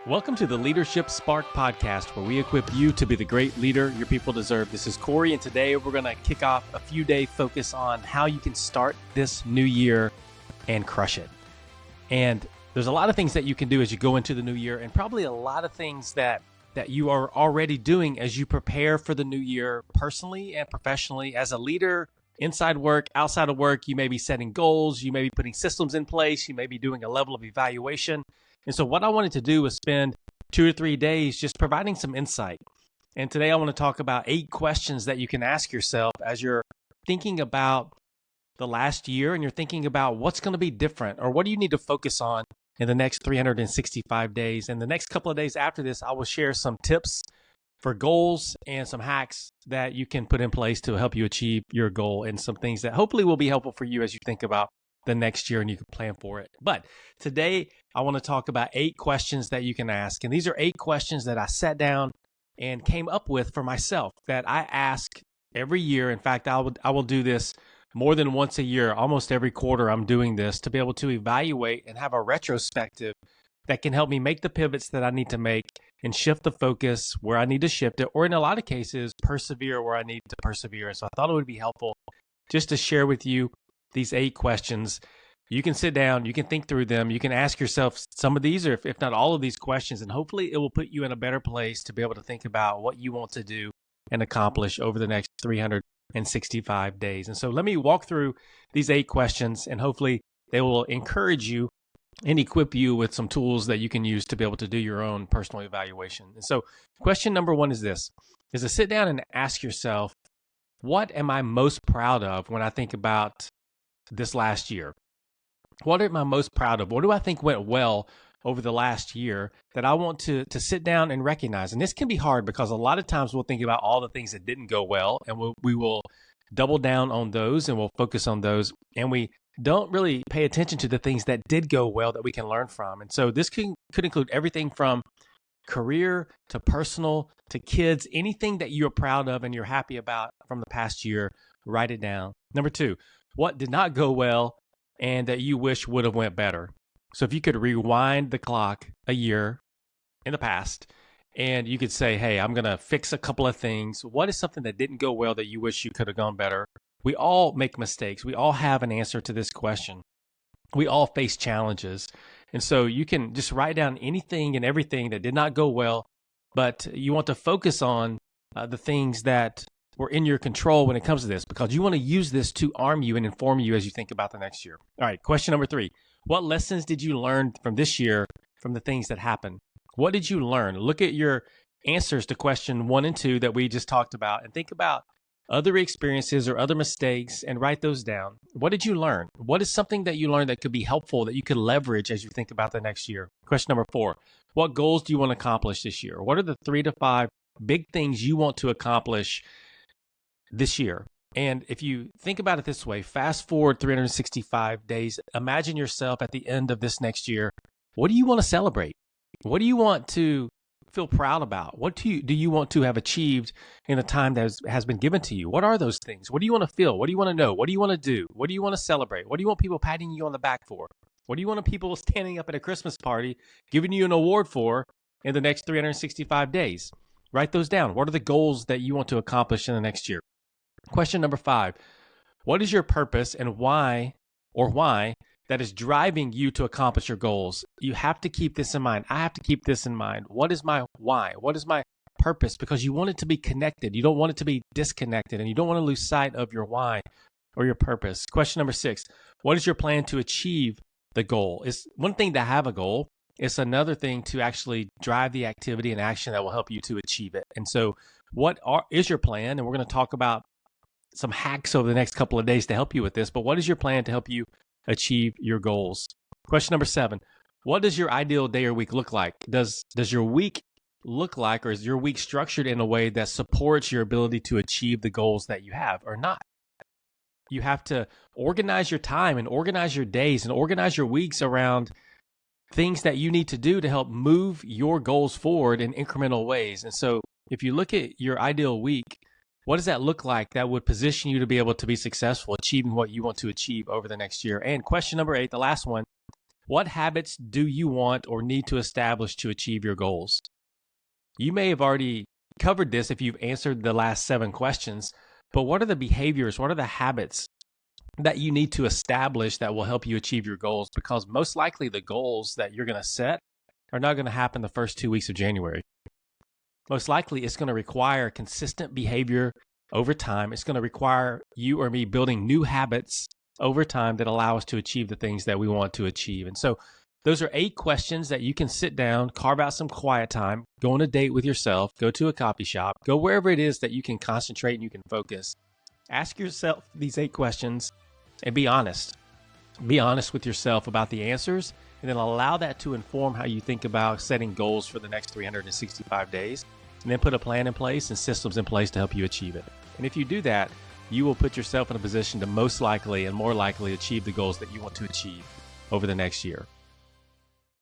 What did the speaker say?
Welcome to the Leadership Spark Podcast, where we equip you to be the great leader your people deserve. This is Corey, and today we're going to kick off a few-day focus on how you can start this new year and crush it. And there's a lot of things that you can do as you go into the new year, and probably a lot of things that you are already doing as you prepare for the new year personally and professionally. As a leader, inside work, outside of work, you may be setting goals, you may be putting systems in place, you may be doing a level of evaluation. And so what I wanted to do was spend 2 or 3 days just providing some insight. And today I want to talk about 8 questions that you can ask yourself as you're thinking about the last year and you're thinking about what's going to be different or what do you need to focus on in the next 365 days. And the next couple of days after this, I will share some tips for goals and some hacks that you can put in place to help you achieve your goal and some things that hopefully will be helpful for you as you think about the next year and you can plan for it. But today I want to talk about 8 questions that you can ask. And these are 8 questions that I sat down and came up with for myself that I ask every year. In fact, I will do this more than once a year. Almost every quarter I'm doing this to be able to evaluate and have a retrospective that can help me make the pivots that I need to make and shift the focus where I need to shift it, or in a lot of cases, persevere where I need to persevere. And so I thought it would be helpful just to share with you these 8 questions. You can sit down, you can think through them, you can ask yourself some of these, or if not all of these questions, and hopefully it will put you in a better place to be able to think about what you want to do and accomplish over the next 365 days. And so let me walk through these 8 questions, and hopefully they will encourage you and equip you with some tools that you can use to be able to do your own personal evaluation. And so question number 1 is this, is to sit down and ask yourself, what am I most proud of when I think about this last year? What am I most proud of? What do I think went well over the last year that I want to sit down and recognize? And this can be hard because a lot of times we'll think about all the things that didn't go well, and we will double down on those and we'll focus on those. And we don't really pay attention to the things that did go well that we can learn from. And so this could include everything from career to personal to kids, anything that you're proud of and you're happy about from the past year, write it down. Number 2, what did not go well and that you wish would have went better? So if you could rewind the clock a year in the past and you could say, hey, I'm going to fix a couple of things. What is something that didn't go well that you wish you could have gone better? We all make mistakes. We all have an answer to this question. We all face challenges. And so you can just write down anything and everything that did not go well, but you want to focus on the things that were in your control when it comes to this, because you want to use this to arm you and inform you as you think about the next year. All right, question number 3. What lessons did you learn from this year from the things that happened? What did you learn? Look at your answers to question 1 and 2 that we just talked about and think about other experiences or other mistakes and write those down. What did you learn? What is something that you learned that could be helpful that you could leverage as you think about the next year? Question number 4. What goals do you want to accomplish this year? What are the 3 to 5 big things you want to accomplish this year? And if you think about it this way, fast forward 365 days, imagine yourself at the end of this next year. What do you want to celebrate? What do you want to feel proud about? What do you want to have achieved in the time that has been given to you? What are those things? What do you want to feel? What do you want to know? What do you want to do? What do you want to celebrate? What do you want people patting you on the back for? What do you want people standing up at a Christmas party giving you an award for in the next 365 days? Write those down. What are the goals that you want to accomplish in the next year? Question number 5, what is your purpose and why that is driving you to accomplish your goals? You have to keep this in mind. I have to keep this in mind. What is my why? What is my purpose? Because you want it to be connected. You don't want it to be disconnected, and you don't want to lose sight of your why or your purpose. Question number 6, what is your plan to achieve the goal? It's one thing to have a goal. It's another thing to actually drive the activity and action that will help you to achieve it. And so what is your plan? And we're going to talk about some hacks over the next couple of days to help you with this, but what is your plan to help you achieve your goals? Question number 7, what does your ideal day or week look like? Does your week look like, or is your week structured in a way that supports your ability to achieve the goals that you have or not? You have to organize your time and organize your days and organize your weeks around things that you need to do to help move your goals forward in incremental ways. And so if you look at your ideal week, what does that look like that would position you to be able to be successful, achieving what you want to achieve over the next year? And question number 8, the last one, What habits do you want or need to establish to achieve your goals? You may have already covered this if you've answered the last 7 questions, but what are the behaviors, what are the habits that you need to establish that will help you achieve your goals? Because most likely the goals that you're going to set are not going to happen the first 2 weeks of January. Most likely it's going to require consistent behavior over time. It's going to require you or me building new habits over time that allow us to achieve the things that we want to achieve. And so those are 8 questions that you can sit down, carve out some quiet time, go on a date with yourself, go to a coffee shop, go wherever it is that you can concentrate and you can focus. Ask yourself these 8 questions and be honest. Be honest with yourself about the answers, and then allow that to inform how you think about setting goals for the next 365 days, and then put a plan in place and systems in place to help you achieve it. And if you do that, you will put yourself in a position to most likely and more likely achieve the goals that you want to achieve over the next year.